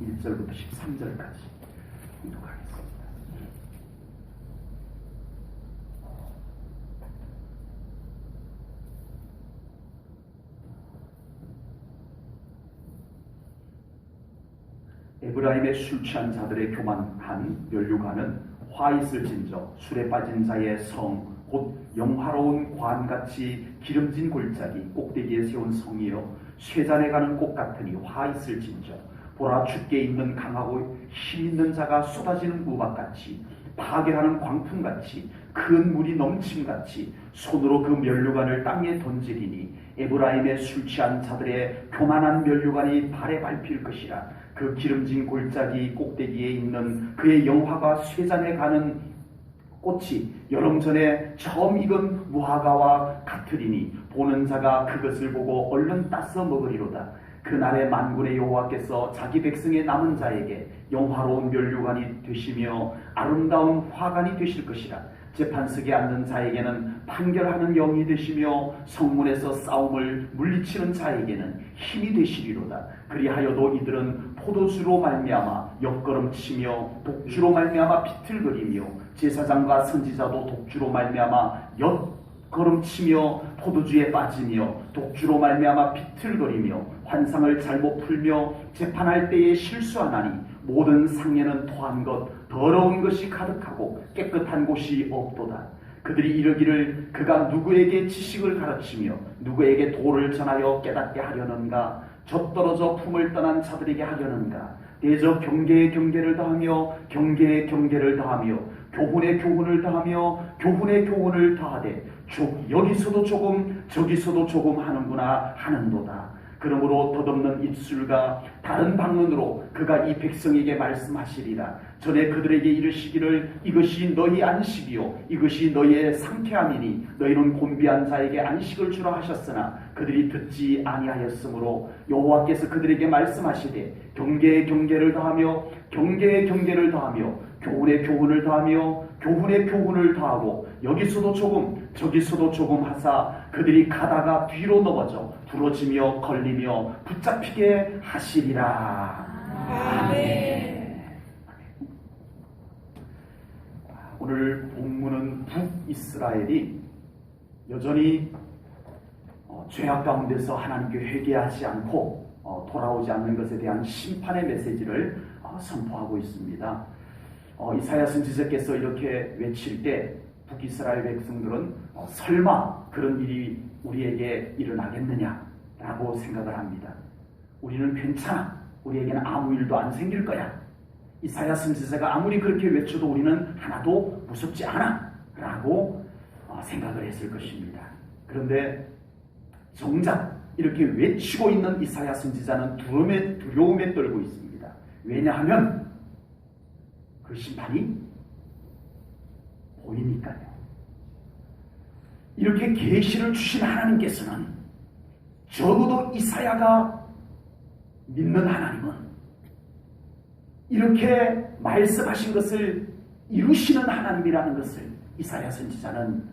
1절부터 13절까지 공독하겠습니다. 에브라임의 술 취한 자들의 교만한 면류관은 화 있을진저 술에 빠진 자의 성 곧 영화로운 관같이 기름진 골짜기 꼭대기에 세운 성이요 쇠잔에 가는 꽃 같으니 화 있을진저 보라 죽게 있는 강하고 힘 있는 자가 쏟아지는 우박같이 파괴하는 광풍같이 큰 물이 넘침같이 손으로 그 면류관을 땅에 던지리니 에브라임의 술 취한 자들의 교만한 면류관이 발에 밟힐 것이라. 그 기름진 골짜기 꼭대기에 있는 그의 영화가 쇠잔에 가는 꽃이 여름 전에 처음 익은 무화과와 같으리니 보는 자가 그것을 보고 얼른 따서 먹으리로다. 그날에 만군의 여호와께서 자기 백성의 남은 자에게 영화로운 면류관이 되시며 아름다운 화관이 되실 것이라. 재판석에 앉는 자에게는 판결하는 영이 되시며 성문에서 싸움을 물리치는 자에게는 힘이 되시리로다. 그리하여도 이들은 포도주로 말미암아 옆걸음치며 독주로 말미암아 비틀거리며 제사장과 선지자도 독주로 말미암아 옆걸음치며 포도주에 빠지며 독주로 말미암아 비틀거리며 환상을 잘못 풀며 재판할 때에 실수하나니 모든 상례는 토한 것 더러운 것이 가득하고 깨끗한 곳이 없도다. 그들이 이르기를 그가 누구에게 지식을 가르치며 누구에게 도를 전하여 깨닫게 하려는가. 젖떨어져 품을 떠난 자들에게 하려는가. 대저 경계에 경계를 더하며 경계에 경계를 더하며 교훈에 교훈을 더하며 교훈에 교훈을 더하되 여기서도 조금 저기서도 조금 하는구나 하는도다. 그러므로 덧없는 입술과 다른 방언으로 그가 이 백성에게 말씀하시리라. 전에 그들에게 이르시기를 이것이 너희 안식이요 이것이 너희의 상쾌함이니 너희는 곤비한 자에게 안식을 주라 하셨으나 그들이 듣지 아니하였으므로 여호와께서 그들에게 말씀하시되 경계에 경계를 더하며 경계에 경계를 더하며 교훈에 교훈을 더하며 교훈에 교훈을 더하고 여기서도 조금 저기서도 조금 하사 그들이 가다가 뒤로 넘어져 부러지며 걸리며 붙잡히게 하시리라. 아멘. 오늘 본문은 북이스라엘이 여전히 죄악 가운데서 하나님께 회개하지 않고 돌아오지 않는 것에 대한 심판의 메시지를 선포하고 있습니다. 이사야 선지자께서 이렇게 외칠 때 북이스라엘 백성들은 설마 그런 일이 우리에게 일어나겠느냐라고 생각을 합니다. 우리는 괜찮아. 우리에게는 아무 일도 안 생길 거야. 이사야 선지자가 아무리 그렇게 외쳐도 우리는 하나도 무섭지 않아 라고 생각을 했을 것입니다. 그런데 정작 이렇게 외치고 있는 이사야 선지자는 두려움에 떨고 있습니다. 왜냐하면 그 심판이 보이니까요. 이렇게 계시를 주신 하나님께서는 적어도 이사야가 믿는 하나님은 이렇게 말씀하신 것을 이루시는 하나님이라는 것을 이사야 선지자는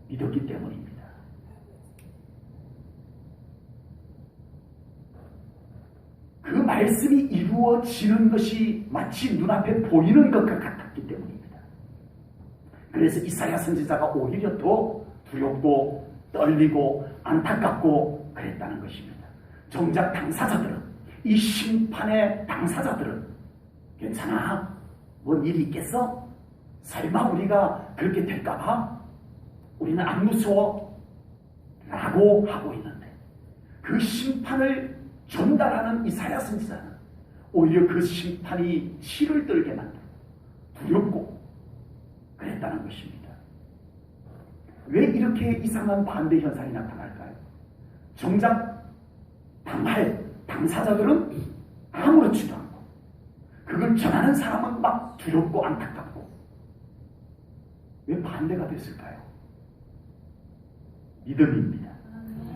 믿었기 때문입니다. 그 말씀이 이루어지는 것이 마치 눈앞에 보이는 것과 같았기 때문입니다. 그래서 이사야 선지자가 오히려 더 두렵고 떨리고 안타깝고 그랬다는 것입니다. 정작 당사자들은, 이 심판의 당사자들은 괜찮아? 뭔 일이 있겠어? 설마 우리가 그렇게 될까봐? 우리는 안 무서워? 라고 하고 있는데 그 심판을 전달하는 이사야 선지자는 오히려 그 심판이 치를 떨게 만들고 두렵고 그랬다는 것입니다. 왜 이렇게 이상한 반대 현상이 나타날까요? 정작 당할 당사자들은 아무렇지도 않고 그걸 전하는 사람은 막 두렵고 안타깝고 왜 반대가 됐을까요? 믿음입니다.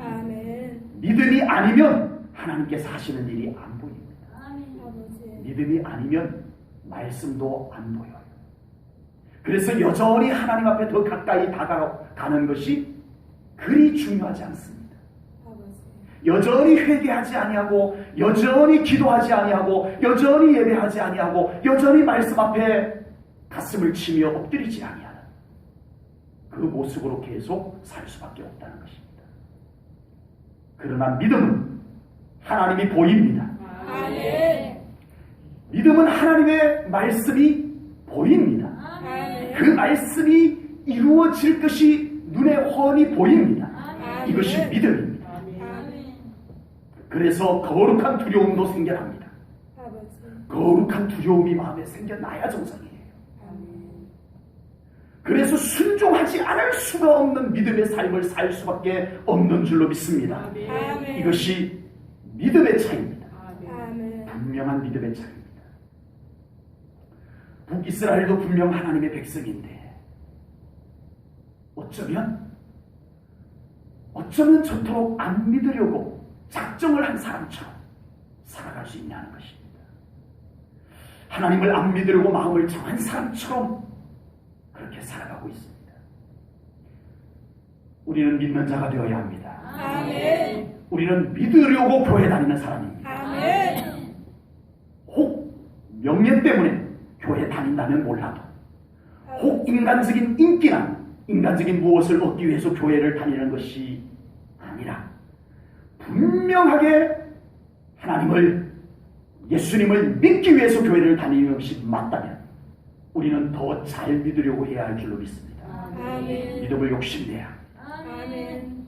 아멘. 믿음이 아니면 하나님께서 하시는 일이 안 보입니다. 아멘. 믿음이 아니면 말씀도 안 보여요. 그래서 여전히 하나님 앞에 더 가까이 다가가는 것이 그리 중요하지 않습니다. 여전히 회개하지 아니하고 여전히 기도하지 아니하고 여전히 예배하지 아니하고 여전히 말씀 앞에 가슴을 치며 엎드리지 아니하는 그 모습으로 계속 살 수밖에 없다는 것입니다. 그러나 믿음은 하나님이 보입니다. 아멘. 믿음은 하나님의 말씀이 보입니다. 아멘. 그 말씀이 이루어질 것이 눈에 훤히 보입니다. 아멘. 이것이 믿음입니다. 아멘. 그래서 거룩한 두려움도 생겨납니다. 아버지. 거룩한 두려움이 마음에 생겨나야 정상이에요. 아멘. 그래서 순종하지 않을 수가 없는 믿음의 삶을 살 수밖에 없는 줄로 믿습니다. 아멘. 이것이 믿음의 차이입니다. 아멘. 분명한 믿음의 차이입니다. 북이스라엘도 분명 하나님의 백성인데 어쩌면 저토록 안 믿으려고 작정을 한 사람처럼 살아갈 수 있냐는 것입니다. 하나님을 안 믿으려고 마음을 정한 사람처럼 그렇게 살아가고 있습니다. 우리는 믿는 자가 되어야 합니다. 아멘. 우리는 믿으려고 교회 다니는 사람입니다. 아멘. 혹 명예 때문에 교회 다닌다면 몰라도 혹 인간적인 인기나 인간적인 무엇을 얻기 위해서 교회를 다니는 것이 아니라 분명하게 하나님을 예수님을 믿기 위해서 교회를 다니는 것이 맞다면 우리는 더 잘 믿으려고 해야 할 줄로 믿습니다. 아멘. 믿음을 욕심내야 아멘.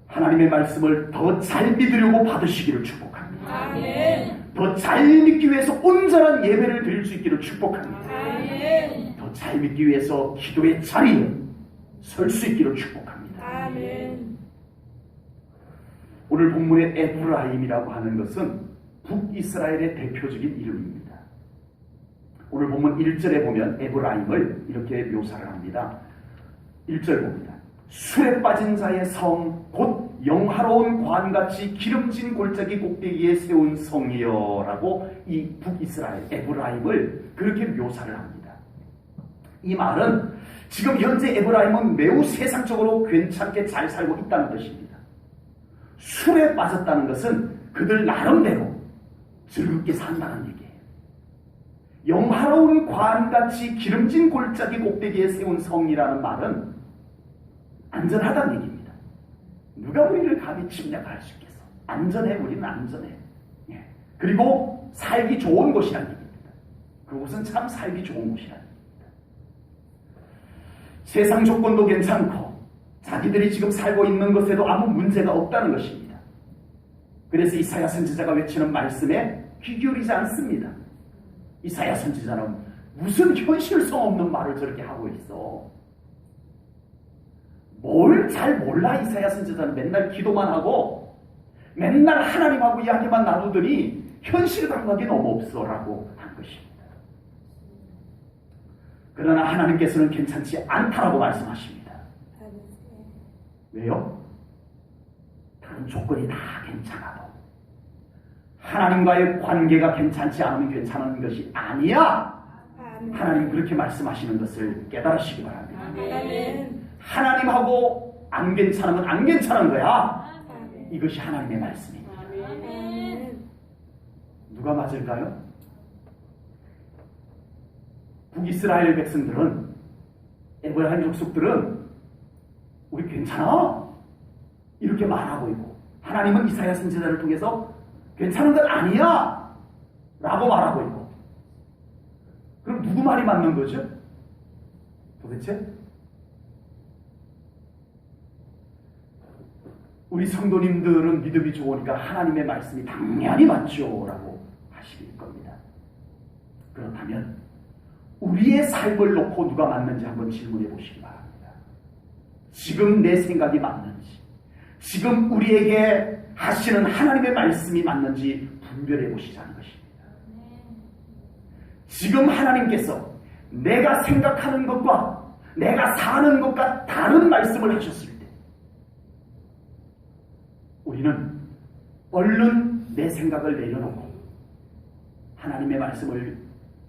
하나님의 말씀을 더 잘 믿으려고 받으시기를 축복합니다. 아멘. 더 잘 믿기 위해서 온전한 예배를 드릴 수 있기를 축복합니다. 아멘. 더 잘 믿기 위해서 기도의 자리에 설 수 있기를 축복합니다. 아멘. 오늘 본문의 에브라임이라고 하는 것은 북이스라엘의 대표적인 이름입니다. 오늘 본문 1절에 보면 에브라임을 이렇게 묘사를 합니다. 1절 봅니다. 술에 빠진 자의 성, 곧 영화로운 관같이 기름진 골짜기 꼭대기에 세운 성이여라고 이 북이스라엘 에브라임을 그렇게 묘사를 합니다. 이 말은 지금 현재 에브라임은 매우 세상적으로 괜찮게 잘 살고 있다는 뜻입니다. 술에 빠졌다는 것은 그들 나름대로 즐겁게 산다는 얘기예요. 영화로운 관같이 기름진 골짜기 꼭대기에 세운 성이라는 말은 안전하다는 얘기입니다. 누가 우리를 감히 침략할 수 있겠어? 안전해, 우리는 안전해. 예. 그리고 살기 좋은 곳이라는 얘기입니다. 그곳은 참 살기 좋은 곳이라는 얘기입니다. 세상 조건도 괜찮고 자기들이 지금 살고 있는 것에도 아무 문제가 없다는 것입니다. 그래서 이사야 선지자가 외치는 말씀에 귀 기울이지 않습니다. 이사야 선지자는 무슨 현실성 없는 말을 저렇게 하고 있어. 뭘 잘 몰라. 이사야 선지자는 맨날 기도만 하고 맨날 하나님하고 이야기만 나누더니 현실 감각이 너무 없어라고 한 것입니다. 그러나 하나님께서는 괜찮지 않다라고 말씀하십니다. 왜요? 다른 조건이 다 괜찮아도 하나님과의 관계가 괜찮지 않으면 괜찮은 것이 아니야. 하나님 그렇게 말씀하시는 것을 깨달으시기 바랍니다. 아멘. 하나님하고 안 괜찮으면 안 괜찮은 거야. 아멘. 이것이 하나님의 말씀입니다. 아멘. 누가 맞을까요? 북이스라엘 백성들은, 에브라임 족속들은 우리 괜찮아 이렇게 말하고 있고, 하나님은 이사야 선지자를 통해서 괜찮은 건 아니야 라고 말하고 있고, 그럼 누구 말이 맞는 거죠? 도대체? 우리 성도님들은 믿음이 좋으니까 하나님의 말씀이 당연히 맞죠 라고 하실 겁니다. 그렇다면 우리의 삶을 놓고 누가 맞는지 한번 질문해 보시기 바랍니다. 지금 내 생각이 맞는지, 지금 우리에게 하시는 하나님의 말씀이 맞는지 분별해 보시자는 것입니다. 지금 하나님께서 내가 생각하는 것과 내가 사는 것과 다른 말씀을 하셨을 때 우리는 얼른 내 생각을 내려놓고 하나님의 말씀을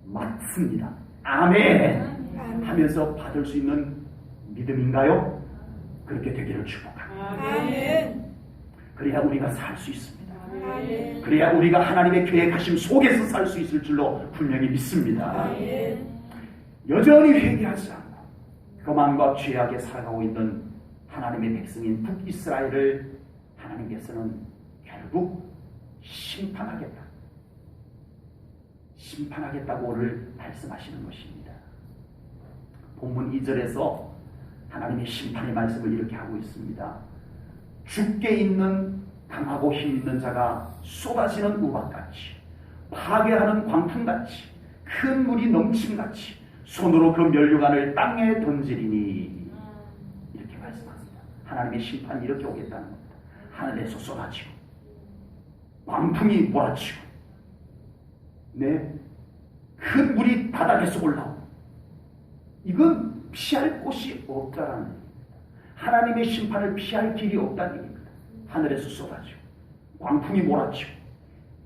맞습니다. 아멘 하면서 받을 수 있는 믿음인가요? 그렇게 되기를 축복합니다. 아멘. 그래야 우리가 살 수 있습니다. 아멘. 그래야 우리가 하나님의 계획하심 속에서 살 수 있을 줄로 분명히 믿습니다. 아멘. 여전히 회개하지 않고 교만과 죄악에 살아가고 있는 하나님의 백성인 북이스라엘을 하나님께서는 결국 심판하겠다고 오늘 말씀하시는 것입니다. 본문 2절에서 하나님의 심판의 말씀을 이렇게 하고 있습니다. 죽게 있는 강하고 힘 있는 자가 쏟아지는 우박같이 파괴하는 광풍같이 큰 물이 넘침같이 손으로 그 면류관을 땅에 던지리니, 이렇게 말씀합니다. 하나님의 심판이 이렇게 오겠다는 겁니다. 하늘에서 쏟아지고 광풍이 몰아치고 큰 물이 바닥에서 올라오고, 이건 피할 곳이 없다라는 얘기입니다. 하나님의 심판을 피할 길이 없다는 얘기입니다. 하늘에서 쏟아지고 광풍이 몰아치고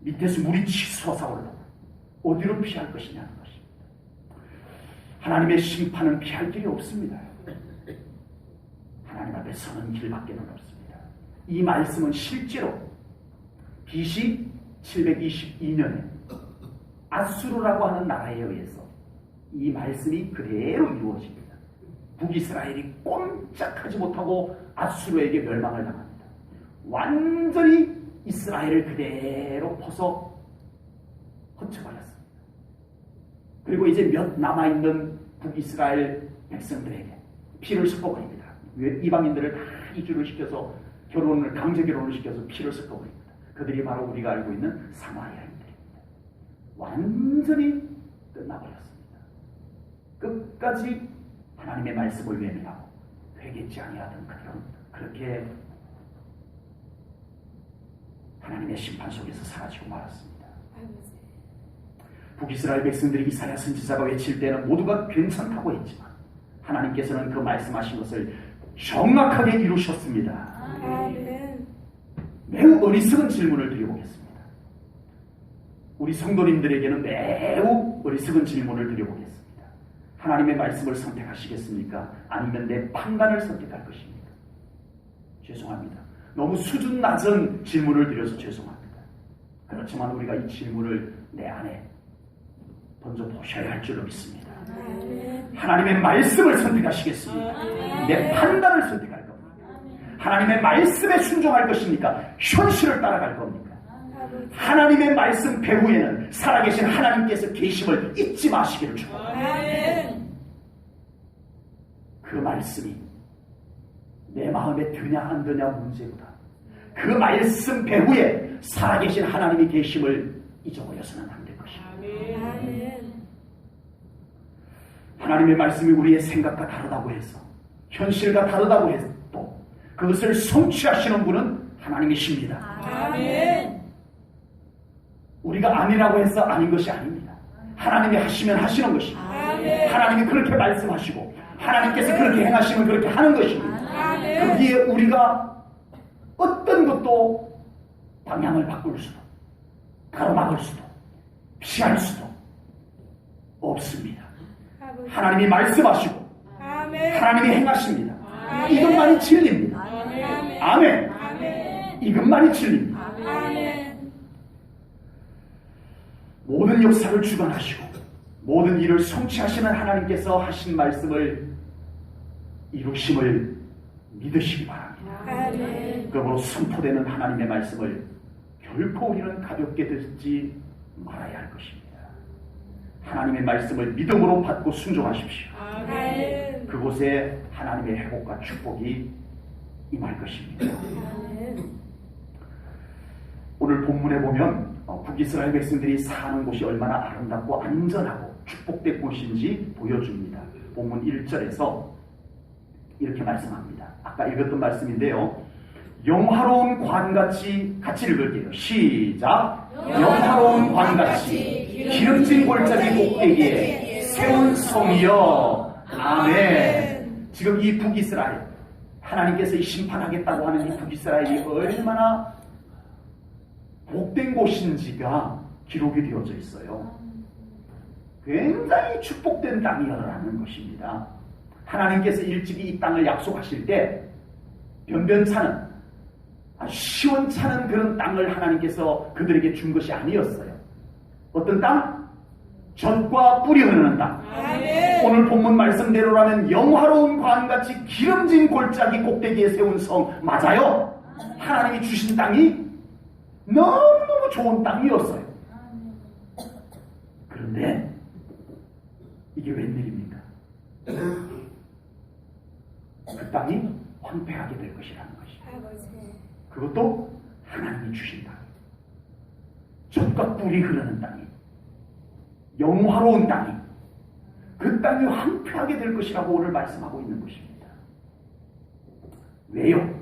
밑에서 물이 치솟아 올라오고 어디로 피할 것이냐는 것입니다. 하나님의 심판은 피할 길이 없습니다. 하나님 앞에 서는 길밖에는 없습니다. 이 말씀은 실제로 BC 722년에 아수르라고 하는 나라에 의해서 이 말씀이 그대로 이루어집니다. 북이스라엘이 꼼짝하지 못하고 아수르에게 멸망을 당합니다. 완전히 이스라엘을 그대로 퍼서 헛쳐버렸습니다. 그리고 이제 몇 남아있는 북이스라엘 백성들에게 피를 섞어버립니다. 이방인들을 다 이주를 시켜서 강제 결혼을 시켜서 피를 섞어버립니다. 그들이 바로 우리가 알고 있는 사마리아인들입니다. 완전히 끝나버렸습니다. 끝까지 하나님의 말씀을 외면하고 회개치 아니하던 그들은 그렇게 하나님의 심판 속에서 사라지고 말았습니다. 북이스라엘 백성들이 이사야 선지자가 외칠 때는 모두가 괜찮다고 했지만 하나님께서는 그 말씀하신 것을 정확하게 이루셨습니다. 아멘. 매우 어리석은 질문을 드려보겠습니다. 우리 성도님들에게는 매우 어리석은 질문을 드려보겠습니다. 하나님의 말씀을 선택하시겠습니까? 아니면 내 판단을 선택할 것입니까? 죄송합니다. 너무 수준 낮은 질문을 드려서 죄송합니다. 그렇지만 우리가 이 질문을 내 안에 던져보셔야 할 줄로 믿습니다. 아멘. 하나님의 말씀을 선택하시겠습니까? 내 판단을 선택할 겁니다. 하나님의 말씀에 순종할 것입니까? 현실을 따라갈 겁니까? 하나님의 말씀 배후에는 살아계신 하나님께서 계심을 잊지 마시기를 축복합니다. 아멘. 그 말씀이 내 마음에 드냐 안 드냐 문제보다 그 말씀 배후에 살아계신 하나님의 계심을 잊어버려서는 안 될 것입니다. 아멘. 하나님의 말씀이 우리의 생각과 다르다고 해서 현실과 다르다고 해도 그것을 성취하시는 분은 하나님이십니다. 아멘. 우리가 아니라고 해서 아닌 것이 아닙니다. 하나님이 하시면 하시는 것입니다. 아멘. 하나님이 그렇게 말씀하시고 하나님께서 그렇게 행하시면 그렇게 하는 것입니다. 아멘. 거기에 우리가 어떤 것도 방향을 바꿀 수도 가로막을 수도 피할 수도 없습니다. 하나님이 말씀하시고 아멘. 하나님이 행하십니다. 아멘. 이것만이 진리입니다. 아멘. 아멘. 아멘. 이것만이 진리입니다. 아멘. 모든 역사를 주관하시고 모든 일을 성취하시는 하나님께서 하신 말씀을 이루심을 믿으시기 바랍니다. 아멘. 그러므로 선포되는 하나님의 말씀을 결코 우리는 가볍게 듣지 말아야 할 것입니다. 하나님의 말씀을 믿음으로 받고 순종하십시오. 아멘. 그곳에 하나님의 회복과 축복이 임할 것입니다. 아멘. 오늘 본문에 보면 북이스라엘 백성들이 사는 곳이 얼마나 아름답고 안전하고 축복된 곳인지 보여줍니다. 본문 1절에서 이렇게 말씀합니다. 아까 읽었던 말씀인데요. 영화로운 관같이 같이 읽을게요. 시작. 영화로운 관같이 기름진 골짜기 꼭대기에 세운 성이여. 아멘. 지금 이 북이스라엘 하나님께서 이 심판하겠다고 하는 이 북이스라엘이 얼마나 복된 곳인지가 기록이 되어져 있어요. 굉장히 축복된 땅이라는 것입니다. 하나님께서 일찍이 이 땅을 약속하실 때 변변찮은 아주 시원찮은 그런 땅을 하나님께서 그들에게 준 것이 아니었어요. 어떤 땅? 젖과 꿀이 흐르는 땅. 아멘. 오늘 본문 말씀대로라면 영화로운 관같이 기름진 골짜기 꼭대기에 세운 성 맞아요. 하나님이 주신 땅이 너무너무 좋은 땅이었어요. 그런데 이게 웬일입니까? 그 땅이 황폐하게 될 것이라는 것이죠. 아버지. 그것도 하나님이 주신 땅. 젖과 꿀이 흐르는 땅이, 영화로운 땅이, 그 땅이 황폐하게 될 것이라고 오늘 말씀하고 있는 것입니다. 왜요?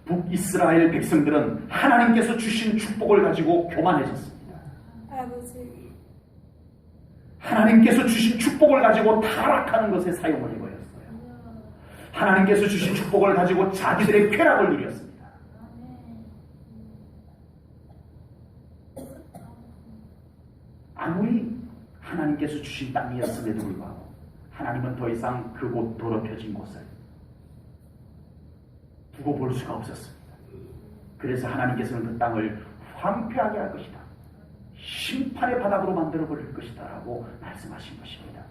북이스라엘 백성들은 하나님께서 주신 축복을 가지고 교만해졌습니다. 아버지. 하나님께서 주신 축복을 가지고 타락하는 것에 사용을 해버렸어요. 하나님께서 주신 축복을 가지고 자기들의 쾌락을 누렸습니다. 아무리 하나님께서 주신 땅이었음에도 불구하고 하나님은 더 이상 그곳 더럽혀진 곳을 두고 볼 수가 없었습니다. 그래서 하나님께서는 그 땅을 황폐하게 할 것이다, 심판의 바닥으로 만들어버릴 것이다 라고 말씀하신 것입니다.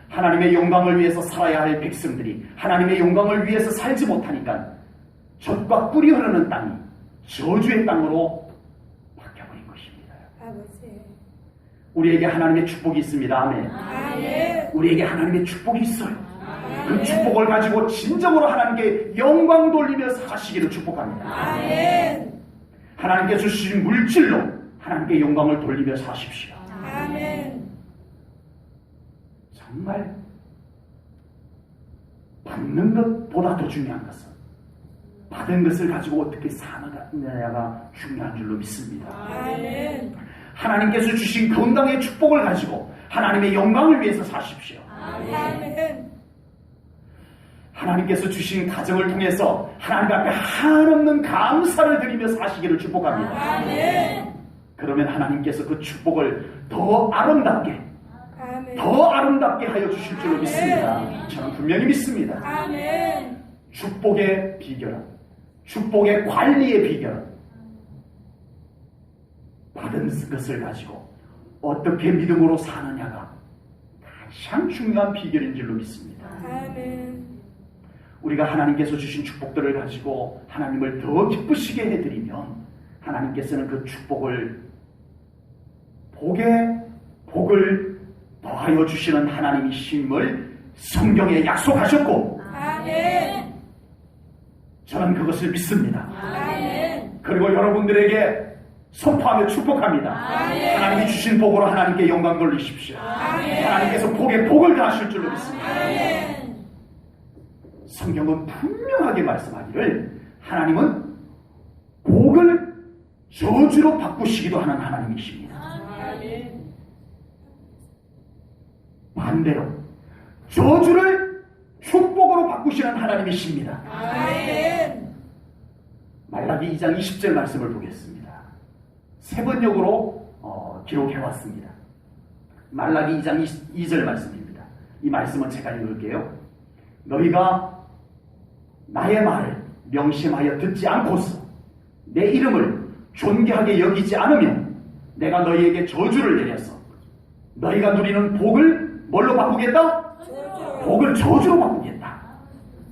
하나님의 영광을 위해서 살아야 할 백성들이 하나님의 영광을 위해서 살지 못하니까 젖과 꿀이 흐르는 땅이 저주의 땅으로 바뀌어버린 것입니다. 아버지. 우리에게 하나님의 축복이 있습니다. 아멘. 아멘. 우리에게 하나님의 축복이 있어요. 그 축복을 가지고 진정으로 하나님께 영광 돌리며 사시기를 축복합니다. 아멘. 하나님께서 주신 물질로 하나님께 영광을 돌리며 사십시오. 아멘. 정말 받는 것보다 더 중요한 것은 받은 것을 가지고 어떻게 사느냐가 중요한 줄로 믿습니다. 아멘. 하나님께서 주신 건강의 축복을 가지고 하나님의 영광을 위해서 사십시오. 아멘. 하나님께서 주신 가정을 통해서 하나님 앞에 한없는 감사를 드리며 사시기를 축복합니다. 아멘. 그러면 하나님께서 그 축복을 더 아름답게 아멘. 더 아름답게 하여 주실 줄로 믿습니다. 저는 분명히 믿습니다. 아멘. 축복의 비결은, 축복의 관리의 비결은 받은 것을 가지고 어떻게 믿음으로 사느냐가 가장 중요한 비결인 줄로 믿습니다. 아멘. 우리가 하나님께서 주신 축복들을 가지고 하나님을 더 기쁘시게 해드리면 하나님께서는 그 축복을 복을 더하여 주시는 하나님이심을 성경에 약속하셨고 아멘. 저는 그것을 믿습니다. 아멘. 그리고 여러분들에게 선포하며 축복합니다. 아멘. 하나님이 주신 복으로 하나님께 영광 돌리십시오. 아멘. 하나님께서 복에 복을 더하실 줄로 믿습니다. 아멘. 성경은 분명하게 말씀하기를 하나님은 복을 저주로 바꾸시기도 하는 하나님이십니다. 아멘. 반대로 저주를 축복으로 바꾸시는 하나님이십니다. 아멘. 말라기 2장 20절 말씀을 보겠습니다. 세 번역으로 기록해왔습니다. 말라기 2장 2절 말씀입니다. 이 말씀은 제가 읽을게요. 너희가 나의 말을 명심하여 듣지 않고서 내 이름을 존귀하게 여기지 않으면 내가 너희에게 저주를 내려서 너희가 누리는 복을 뭘로 바꾸겠다? 복을 저주로 바꾸겠다.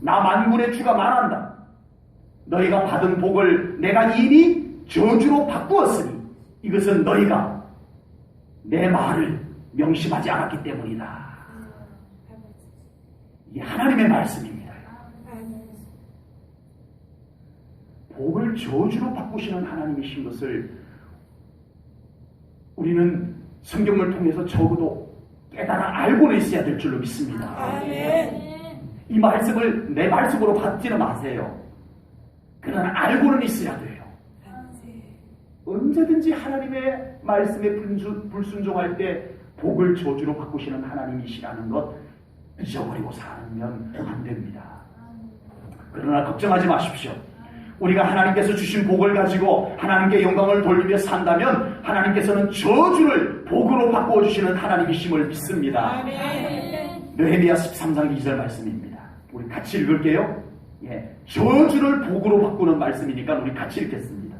나 만군의 주가 말한다. 너희가 받은 복을 내가 이미 저주로 바꾸었으니 이것은 너희가 내 말을 명심하지 않았기 때문이다. 이 하나님의 말씀입니다. 복을 저주로 바꾸시는 하나님이신 것을 우리는 성경을 통해서 적어도 깨달아 알고는 있어야 될 줄로 믿습니다. 아멘. 이 말씀을 내 말씀으로 받지는 마세요. 그러나 알고는 있어야 돼요. 언제든지 하나님의 말씀에 불순종할 때 복을 저주로 바꾸시는 하나님이시라는 것 잊어버리고 살면 안 됩니다. 그러나 걱정하지 마십시오. 우리가 하나님께서 주신 복을 가지고 하나님께 영광을 돌리며 산다면 하나님께서는 저주를 복으로 바꾸어 주시는 하나님이심을 믿습니다. 아멘. 느헤미야 13장 2절 말씀입니다. 우리 같이 읽을게요. 예, 저주를 복으로 바꾸는 말씀이니까 우리 같이 읽겠습니다.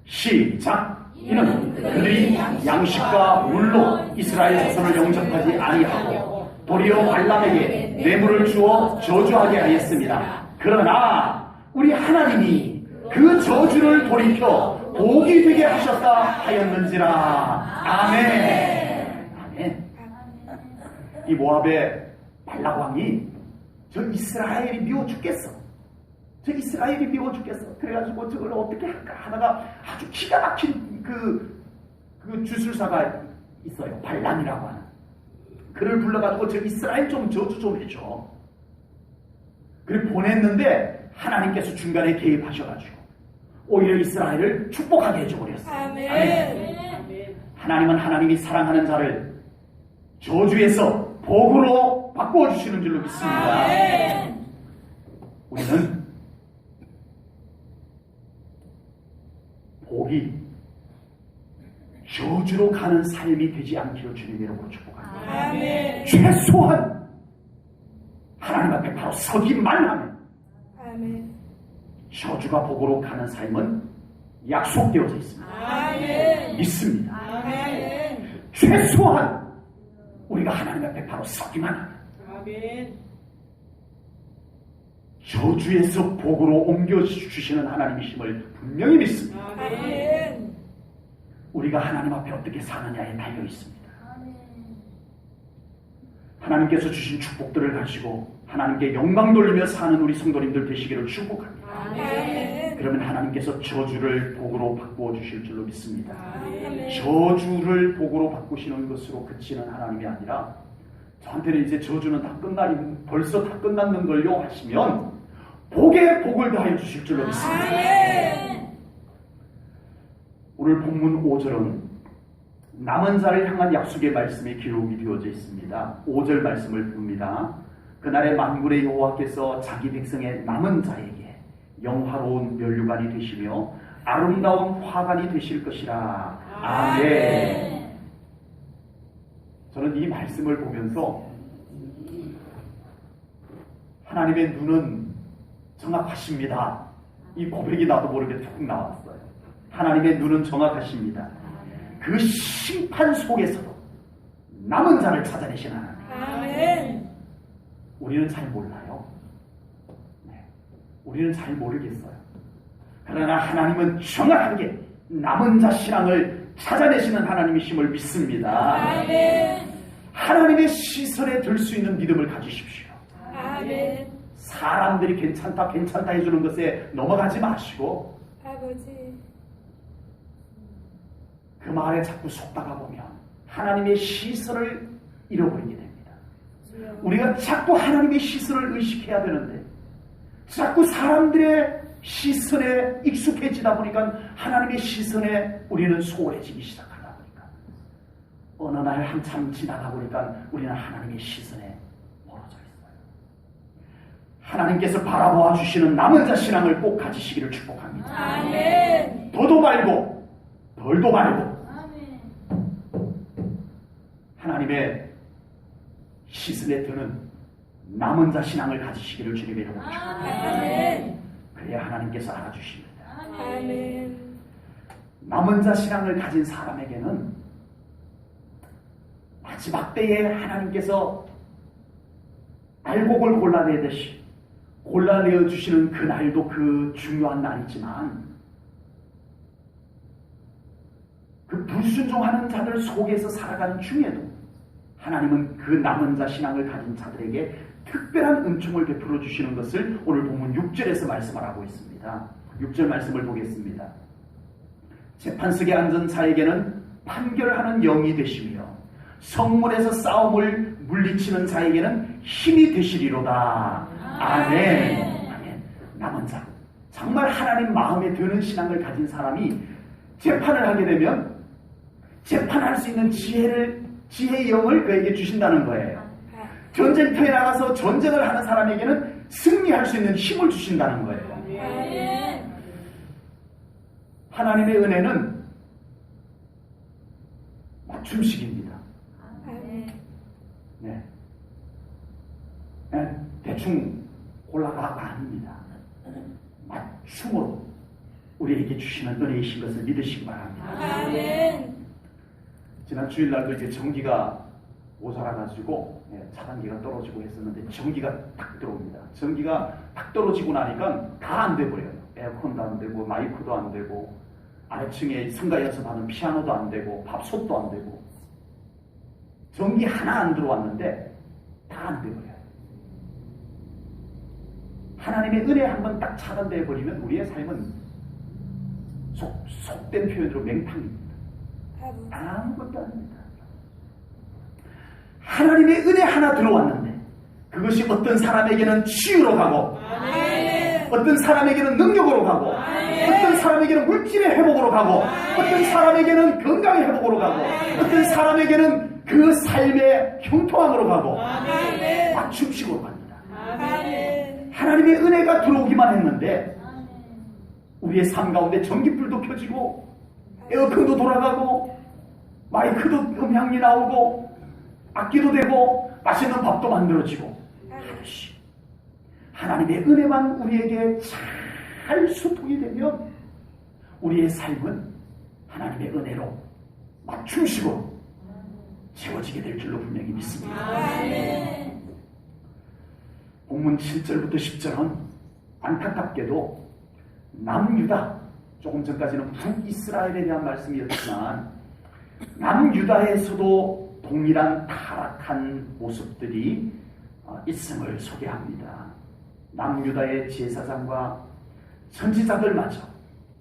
시작. 이는 그들이 양식과 물로 이스라엘 자손을 영접하지 아니하고 도리어 발람에게 뇌물을 주어 저주하게 하였습니다. 그러나 우리 하나님이 그 저주를 돌이켜 복이 되게 하셨다 하였는지라. 아멘. 아멘. 이 모압의 발락 왕이 저 이스라엘이 미워 죽겠어. 저 이스라엘이 미워 죽겠어. 그래가지고 저걸 어떻게 할까 하다가 아주 기가 막힌 그 주술사가 있어요. 발람이라고 하는. 그를 불러가지고 저 이스라엘 좀 저주 좀 해줘. 그를 보냈는데 하나님께서 중간에 개입하셔가지고 오히려 이스라엘을 축복하게 해줘버렸어요. 아멘. 하나님은 하나님이 사랑하는 자를 저주에서 복으로 바꾸어주시는 줄로 믿습니다. 아멘. 우리는 복이 저주로 가는 삶이 되지 않기를 주님의 이름으로 축복합니다. 아멘. 최소한 하나님 앞에 바로 서기만 하면 아멘. 저주가 복으로 가는 삶은 약속되어져 있습니다. 아멘. 믿습니다. 아멘. 최소한 우리가 하나님 앞에 바로 서기만 하면 아멘. 저주에서 복으로 옮겨주시는 하나님이심을 분명히 믿습니다. 아멘. 우리가 하나님 앞에 어떻게 사느냐에 달려 있습니다. 하나님께서 주신 축복들을 가지고 하나님께 영광 돌리며 사는 우리 성도님들 되시기를 축복합니다. 아멘. 그러면 하나님께서 저주를 복으로 바꾸어 주실 줄로 믿습니다. 아멘. 저주를 복으로 바꾸시는 것으로 그치는 하나님이 아니라 저한테는 이제 저주는 다 벌써 다 끝났는걸요 하시면 복에 복을 더하여 주실 줄로 믿습니다. 아멘. 오늘 본문 5절은 남은 자를 향한 약속의 말씀이 기록이 되어져 있습니다. 5절 말씀을 봅니다. 그날의 만군의 여호와께서 자기 백성의 남은 자에게 영화로운 면류관이 되시며 아름다운 화관이 되실 것이라. 아멘. 저는 이 말씀을 보면서 하나님의 눈은 정확하십니다. 이 고백이 나도 모르게 툭 나왔어요. 하나님의 눈은 정확하십니다. 그 심판 속에서도 남은 자를 찾아내신 하나님. 아멘. 우리는 잘 몰라요. 네. 우리는 잘 모르겠어요. 그러나 하나님은 정확하게 남은 자 신앙을 찾아내시는 하나님이심을 믿습니다. 아멘. 하나님의 시선에 들 수 있는 믿음을 가지십시오. 아멘. 사람들이 괜찮다 해주는 것에 넘어가지 마시고 아버지. 그 말에 자꾸 속다가 보면 하나님의 시선을 잃어버리게 됩니다. 우리가 자꾸 하나님의 시선을 의식해야 되는데 자꾸 사람들의 시선에 익숙해지다 보니까 하나님의 시선에 우리는 소홀해지기 시작하다 보니까 어느 날 한참 지나다 보니까 우리는 하나님의 시선에 멀어져 있어요. 하나님께서 바라보아 주시는 남은 자 신앙을 꼭 가지시기를 축복합니다. 아멘. 더도 말고 덜도 말고 하나님의 시선에 드는 남은 자 신앙을 가지시기를 주님의 이름으로 축복합니다. 아멘. 그래야 하나님께서 알아주십니다. 아멘. 남은 자 신앙을 가진 사람에게는 마지막 때에 하나님께서 알곡을 골라내듯이 골라내어 주시는 그 날도 그 중요한 날이지만 그 불순종하는 자들 속에서 살아가는 중에도 하나님은 그 남은 자 신앙을 가진 자들에게 특별한 은총을 베풀어 주시는 것을 오늘 본문 6절에서 말씀을 하고 있습니다. 6절 말씀을 보겠습니다. 재판석에 앉은 자에게는 판결하는 영이 되시며 성문에서 싸움을 물리치는 자에게는 힘이 되시리로다. 아멘. 아멘. 남은 자, 정말 하나님 마음에 드는 신앙을 가진 사람이 재판을 하게 되면 재판할 수 있는 지혜의 영을 그에게 주신다는 거예요. 전쟁터에 나가서 전쟁을 하는 사람에게는 승리할 수 있는 힘을 주신다는 거예요. 아멘. 하나님의 은혜는 맞춤식입니다. 아멘. 네. 네, 대충 골라가가 아닙니다. 숨으로 우리에게 주시는 은혜이신 것을 믿으시기 바랍니다. 아멘. 지난 주일날도 이제 전기가 모자라가지고 차단기가 떨어지고 했었는데 전기가 딱 들어옵니다. 전기가 딱 떨어지고 나니까 다 안 돼버려요. 에어컨도 안 되고 마이크도 안 되고 아래층에 성가에서 하는 피아노도 안 되고 밥솥도 안 되고 전기 하나 안 들어왔는데 다 안 돼버려요. 하나님의 은혜 한번 딱 차단돼 버리면 우리의 삶은 속된 표현으로 맹탕입니다. 아무것도 아닙니다. 하나님의 은혜 하나 들어왔는데 그것이 어떤 사람에게는 치유로 가고 아멘. 어떤 사람에게는 능력으로 가고 아멘. 어떤 사람에게는 물질의 회복으로 가고 어떤 사람에게는 건강의 회복으로 가고 어떤 사람에게는 그 삶의 형통함으로 가고 아멘. 맞춤식으로 갑니다. 아멘. 하나님의 은혜가 들어오기만 했는데 우리의 삶 가운데 전기불도 켜지고 에어컨도 돌아가고 마이크도 음향이 나오고 악기도 되고 맛있는 밥도 만들어지고 하듯이 하나님의 은혜만 우리에게 잘 소통이 되면 우리의 삶은 하나님의 은혜로 맞춤식으로 채워지게 될 줄로 분명히 믿습니다. 아멘. 본문 7절부터 10절은 안타깝게도 남유다, 조금 전까지는 북이스라엘에 대한 말씀이었지만 남유다에서도 동일한 타락한 모습들이 있음을 소개합니다. 남유다의 제사장과 선지자들마저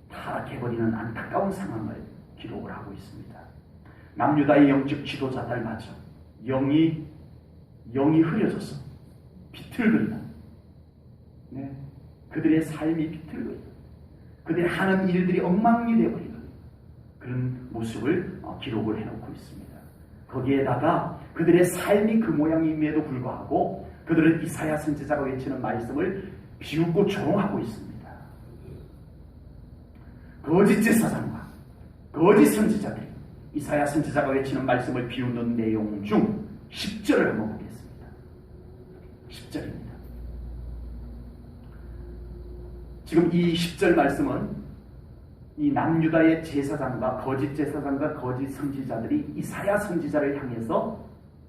타락해버리는 안타까운 상황을 기록을 하고 있습니다. 남유다의 영적 지도자들마저 영이 흐려져서 비틀거리는, 그들의 삶이 비틀거리는, 그들이 하는 일들이 엉망이 되어버리는 그런 모습을 기록을 해놓고 있습니다. 거기에다가 그들의 삶이 그 모양임에도 불구하고 그들은 이사야 선지자가 외치는 말씀을 비웃고 조롱하고 있습니다. 거짓 제사장과 거짓 선지자들이 이사야 선지자가 외치는 말씀을 비웃는 내용 중 10절을 한번 보겠습니다. 10절입니다. 지금 이 10절 말씀은 이 남유다의 제사장과 거짓 제사장과 거짓 선지자들이 이사야 선지자를 향해서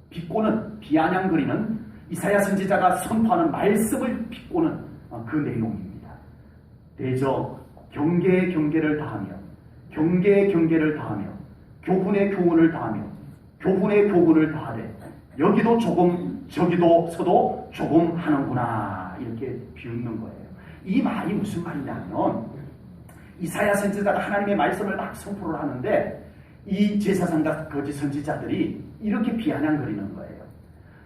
비꼬는, 비아냥거리는, 이사야 선지자가 선포하는 말씀을 비꼬는 그 내용입니다. 대저 경계에 경계를 다하며 경계에 경계를 다하며 교훈에 교훈을 다하며 교훈에 교훈을 다하되 여기도 조금 저기도 서도 조금 하는구나, 이렇게 비웃는 거예요. 이 말이 무슨 말이냐면 이사야 선지자가 하나님의 말씀을 막 선포를 하는데 이 제사장과 거짓 선지자들이 이렇게 비아냥거리는 거예요.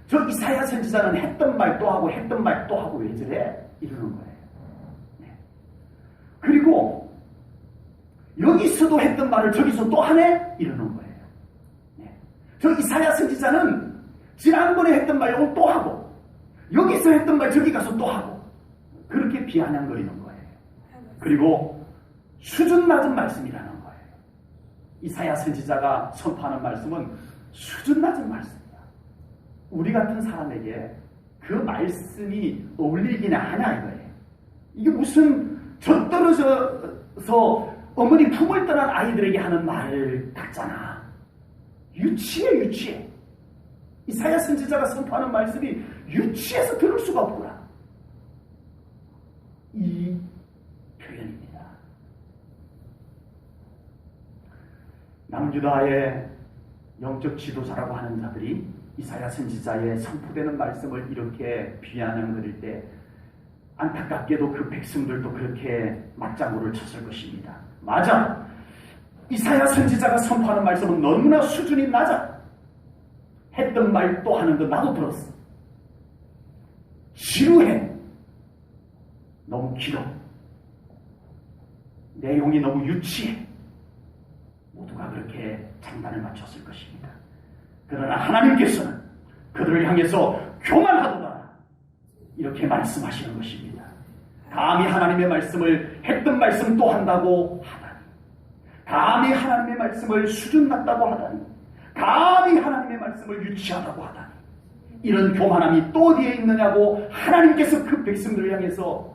저 이사야 선지자는 했던 말 또 하고 했던 말 또 하고 왜 저래? 이러는 거예요. 그리고 여기서도 했던 말을 저기서 또 하네? 이러는 거예요. 저 이사야 선지자는 지난번에 했던 말 오늘 또 하고 여기서 했던 말 저기 가서 또 하고 그렇게 비아냥거리는 거예요. 그리고 수준 낮은 말씀이라는 거예요. 이사야 선지자가 선포하는 말씀은 수준 낮은 말씀이야. 우리 같은 사람에게 그 말씀이 어울리기나 하냐 이거예요. 이게 무슨 저 떨어져서 어머니 품을 떠난 아이들에게 하는 말 같잖아. 유치해, 유치해. 이사야 선지자가 선포하는 말씀이 유치해서 들을 수가 없구나. 이 표현입니다. 남유다의 영적 지도자라고 하는 자들이 이사야 선지자의 선포되는 말씀을 이렇게 비아냥거릴 때 안타깝게도 그 백성들도 그렇게 맞장구를 쳤을 것입니다. 맞아. 이사야 선지자가 선포하는 말씀은 너무나 수준이 낮아. 했던 말 또 하는 거 나도 들었어. 지루해. 너무 길어. 내용이 너무 유치해. 모두가 그렇게 장단을 맞췄을 것입니다. 그러나 하나님께서는 그들을 향해서 교만하도다, 이렇게 말씀하시는 것입니다. 감히 하나님의 말씀을 했던 말씀 또 한다고 하다니, 감히 하나님의 말씀을 수준 낮다고 하다니, 감히 하나님의 말씀을 유치하다고 하다니, 이런 교만함이 또 어디에 있느냐고 하나님께서 그 백성들을 향해서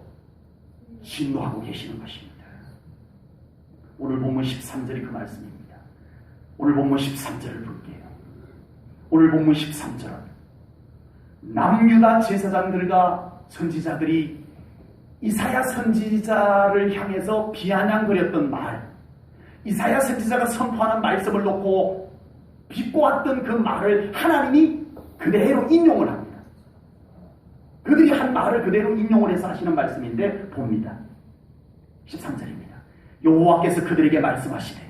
진노하고 계시는 것입니다. 오늘 본문 13절이 그 말씀입니다. 오늘 본문 13절을 볼게요. 오늘 본문 13절은 남유다 제사장들과 선지자들이 이사야 선지자를 향해서 비아냥거렸던 말, 이사야 선지자가 선포하는 말씀을 놓고 비꼬았던 그 말을 하나님이 그대로 인용을 합니다. 그들이 한 말을 그대로 인용을 해서 하시는 말씀인데 봅니다. 13절입니다. 여호와께서 그들에게 말씀하시되,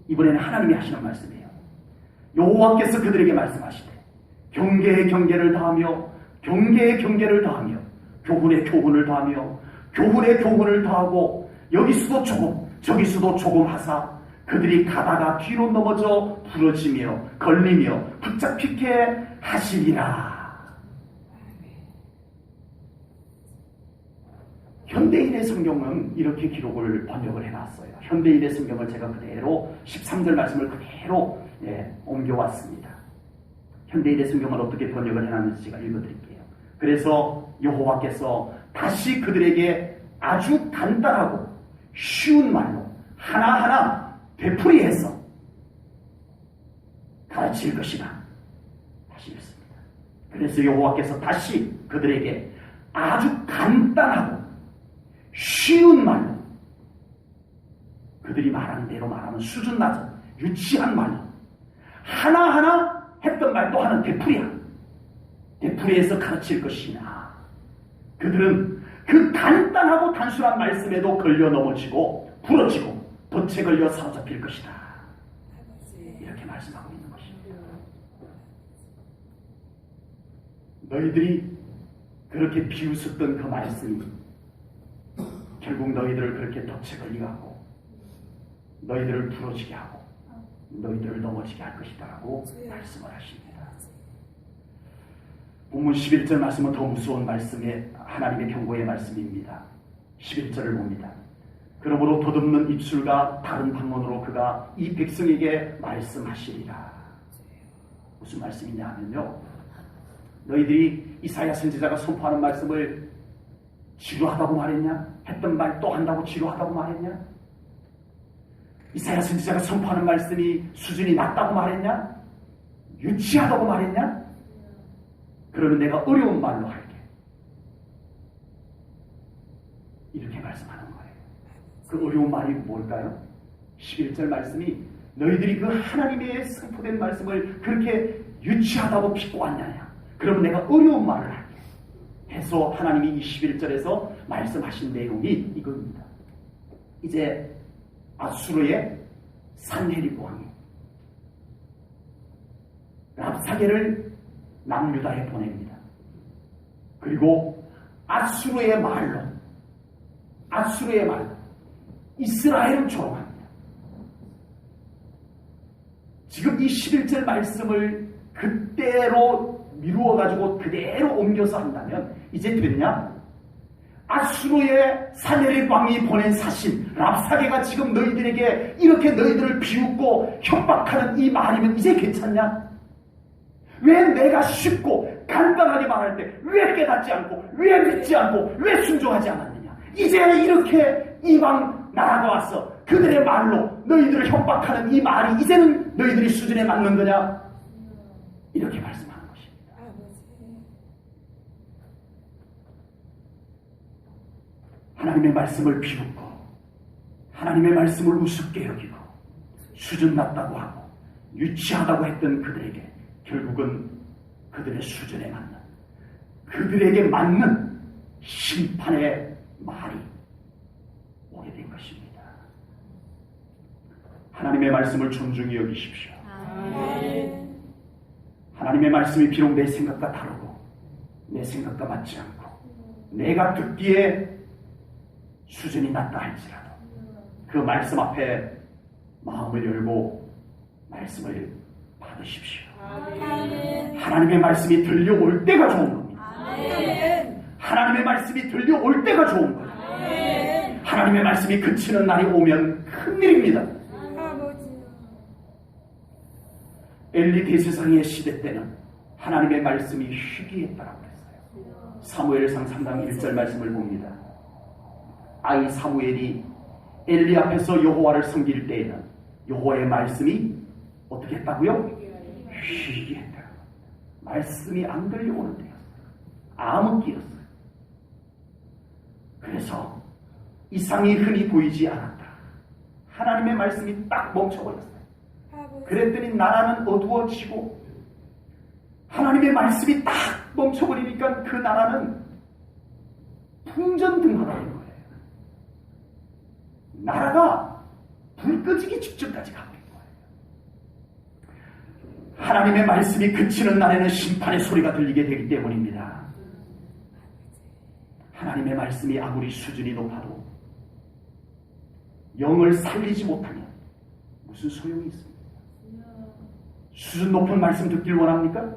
이번에는 하나님이 하시는 말씀이에요. 여호와께서 그들에게 말씀하시되 경계에 경계를 더하며 경계에 경계를 더하며 교훈에 교훈을 더하며 교훈에 교훈을 더하고 여기서도 조금 저기서도 조금 하사 그들이 가다가 뒤로 넘어져 부러지며 걸리며 붙잡히게 하시리라. 현대인의 성경은 이렇게 기록을 번역을 해놨어요. 현대인의 성경을 제가 그대로 13절 말씀을 그대로 옮겨왔습니다. 현대인의 성경을 어떻게 번역을 해놨는지 제가 읽어드릴게요. 그래서 여호와께서 다시 그들에게 아주 간단하고 쉬운 말로 하나하나 되풀이해서 가르칠 것이다. 다시 읽습니다. 그래서 여호와께서 다시 그들에게 아주 간단하고 쉬운 말로, 그들이 말하는 대로 말하는 수준 낮은 유치한 말로 하나하나 했던 말 또 하는 되풀이해서 가르칠 것이나, 그들은 그 간단하고 단순한 말씀에도 걸려 넘어지고 부러지고 덫에 걸려 사로잡힐 것이다. 이렇게 말씀하고 있는 것입니다. 너희들이 그렇게 비웃었던 그 말씀이 결국 너희들을 그렇게 덫에 걸리게 하고 너희들을 부러지게 하고 너희들을 넘어지게 할 것이다 라고 말씀을 하십니다. 본문 11절 말씀은 더 무서운 말씀의 하나님의 경고의 말씀입니다. 11절을 봅니다. 그러므로 덧없는 입술과 다른 방언으로 그가 이 백성에게 말씀하시리라. 무슨 말씀이냐 하면요, 너희들이 이사야 선지자가 선포하는 말씀을 지루하다고 말했냐? 했던 말 또 한다고 지루하다고 말했냐? 이사야 선지자가 선포하는 말씀이 수준이 낮다고 말했냐? 유치하다고 말했냐? 그러면 내가 어려운 말로 할게. 이렇게 말씀하는 거예요. 그 어려운 말이 뭘까요? 11절 말씀이 너희들이 그 하나님의 선포된 말씀을 그렇게 유치하다고 비꼬았느냐? 그러면 내가 어려운 말을 할게. 해서 하나님이 이 11절에서 말씀하신 내용이 이겁니다. 이제 아수르의 산헤립 왕이 랍사게를 남유다에 보냅니다. 그리고 아수르의 말로 이스라엘을 조롱합니다. 지금 이 11절 말씀을 그대로 미루어가지고 그대로 옮겨서 한다면 이제 됐냐? 아수르의 산헤립 왕이 보낸 사신 랍사게가 지금 너희들에게 이렇게 너희들을 비웃고 협박하는 이 말이면 이제 괜찮냐? 왜 내가 쉽고 간단하게 말할 때 왜 깨닫지 않고 왜 믿지 않고 왜 순종하지 않았느냐? 이제 이렇게 이방 나라가 와서 그들의 말로 너희들을 협박하는 이 말이 이제는 너희들이 수준에 맞는 거냐? 이렇게 말씀하는 것입니다. 하나님의 말씀을 비웃고 하나님의 말씀을 우습게 여기고 수준 낮다고 하고 유치하다고 했던 그들에게 결국은 그들의 수준에 맞는, 그들에게 맞는 심판의 말이 오게 된 것입니다. 하나님의 말씀을 존중히 여기십시오. 하나님의 말씀이 비록 내 생각과 다르고 내 생각과 맞지 않고 내가 듣기에 수준이 낮다 할지라도 그 말씀 앞에 마음을 열고 말씀을 받으십시오. 하나님의 말씀이 들려올 때가 좋은 겁니다. 하나님의 말씀이 들려올 때가 좋은 거예요. 하나님의 말씀이 그치는 날이 오면 큰일입니다. 엘리 대제사장의 시대 때는 하나님의 말씀이 희귀했다라고 했어요. 사무엘상 3장 1절 말씀을 봅니다. 아이 사무엘이 엘리 앞에서 여호와를 섬길 때에는 여호와의 말씀이 어떻게 했다고요? 쉬게 했다. 말씀이 안 들려오는 데였어요. 암흑기였어요. 그래서 이상이 흔히 보이지 않았다. 하나님의 말씀이 딱 멈춰버렸어요. 그랬더니 나라는 어두워지고 하나님의 말씀이 딱 멈춰버리니까 그 나라는 풍전등화가 된 거예요. 나라가 불 꺼지기 직전까지 가게 된 거예요. 하나님의 말씀이 그치는 날에는 심판의 소리가 들리게 되기 때문입니다. 하나님의 말씀이 아무리 수준이 높아도 영을 살리지 못하면 무슨 소용이 있습니까? 수준 높은 말씀 듣길 원합니까?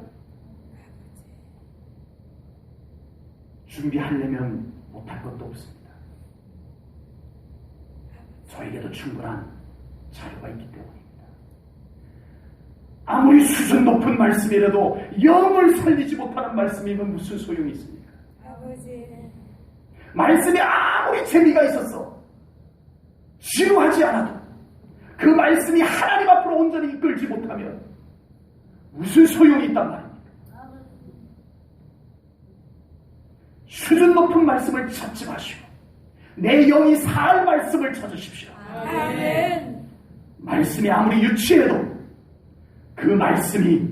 준비하려면 못할 것도 없습니다. 저에게도 충분한 자료가 있기 때문입니다. 아무리 수준 높은 말씀이라도 영을 살리지 못하는 말씀이면 무슨 소용이 있습니까? 아버지. 말씀에 아무리 재미가 있었어 지루하지 않아도 그 말씀이 하나님 앞으로 온전히 이끌지 못하면 무슨 소용이 있단 말입니까? 수준 높은 말씀을 찾지 마시고 내 영이 살 말씀을 찾으십시오. 아멘. 말씀이 아무리 유치해도 그 말씀이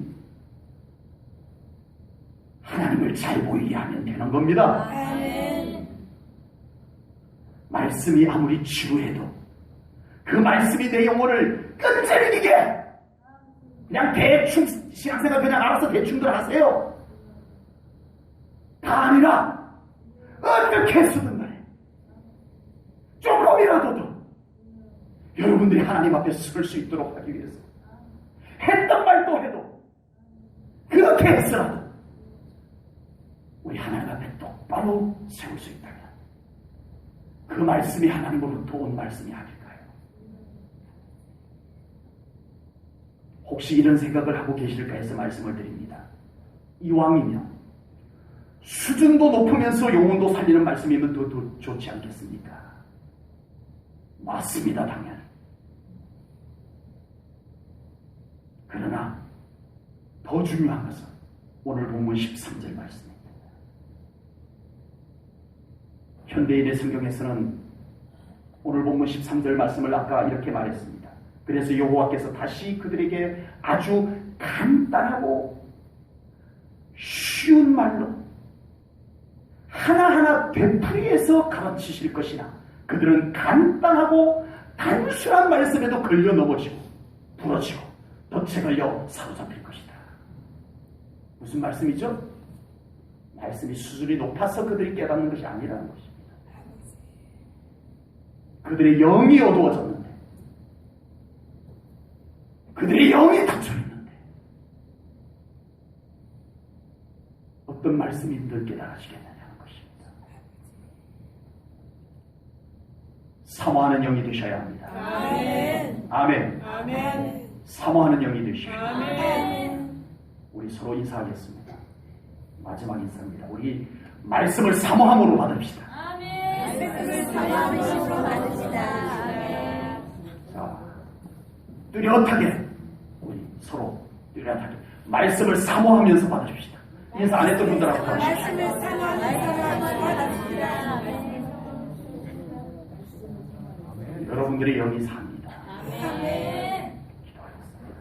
하나님을 잘 보이게 하면 되는 겁니다. 아멘. 말씀이 아무리 지루해도 그 말씀이 내 영혼을 끈질기게 그냥 대충 신앙생활 그냥 알아서 대충들 하세요. 다 아니라 어떻게 쓰든 간에 조금이라도 여러분들이 하나님 앞에 설 수 있도록 하기 위해서 했던 말도 해도 그렇게 했으라도 우리 하나님 앞에 똑바로 세울 수 있다면 그 말씀이 하나님으로부터 온 말씀이 아닐까요? 혹시 이런 생각을 하고 계실까 해서 말씀을 드립니다. 이왕이면 수준도 높으면서 영혼도 살리는 말씀이면 더 좋지 않겠습니까? 맞습니다, 당연히. 그러나 더 중요한 것은 오늘 본문 13절 말씀입니다. 현대인의 성경에서는 오늘 본문 13절 말씀을 아까 이렇게 말했습니다. 그래서 여호와께서 다시 그들에게 아주 간단하고 쉬운 말로 하나하나 되풀이해서 가르치실 것이나 그들은 간단하고 단순한 말씀에도 걸려 넘어지고 부러지고 덫에 걸려 사로잡힐 것이다. 무슨 말씀이죠? 말씀이 수준이 높아서 그들이 깨닫는 것이 아니라는 것입니다. 그들의 영이 어두워졌는데 그들의 영이 닫혀있는데 어떤 말씀이 늘 깨달아지겠느냐는 것입니다. 사모하는 영이 되셔야 합니다. 아멘. 아멘. 아멘. 사모하는 영이 되십시오. 아멘. 우리 서로 인사하겠습니다. 마지막 인사입니다. 우리 말씀을 사모함으로 받읍시다. 말씀을 사모함으로 받읍시다. 자, 뚜렷하게 우리 서로 뚜렷하게 말씀을 사모하면서 받으십시다. 인사 안 했던 분들하고 다 하십시오. 말씀을 사모하면서 받읍시다. 여러분들의 영이 삽니다. 아멘. 기도하겠습니다.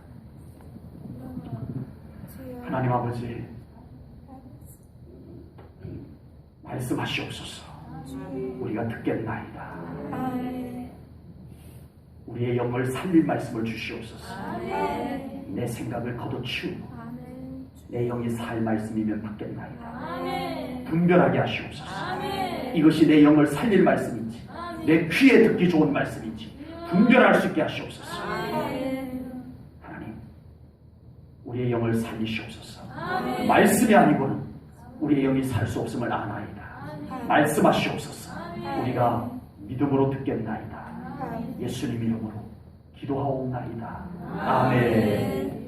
하나님 아버지, 말씀하시옵소서. 우리가 듣겠나이다. 아멘. 우리의 영을 살릴 말씀을 주시옵소서. 아멘. 내 생각을 걷어치우고 아멘. 내 영이 살 말씀이면 받겠나이다. 아멘. 분별하게 하시옵소서. 아멘. 이것이 내 영을 살릴 말씀인지 내 귀에 듣기 좋은 말씀인지 분별할 수 있게 하시옵소서. 아멘. 하나님, 우리의 영을 살리시옵소서. 아멘. 말씀이 아니고는 우리의 영이 살 수 없음을 아나이다. 말씀하시옵소서. 우리가 믿음으로 듣겠나이다. 예수님 이름으로 기도하옵나이다. 아멘.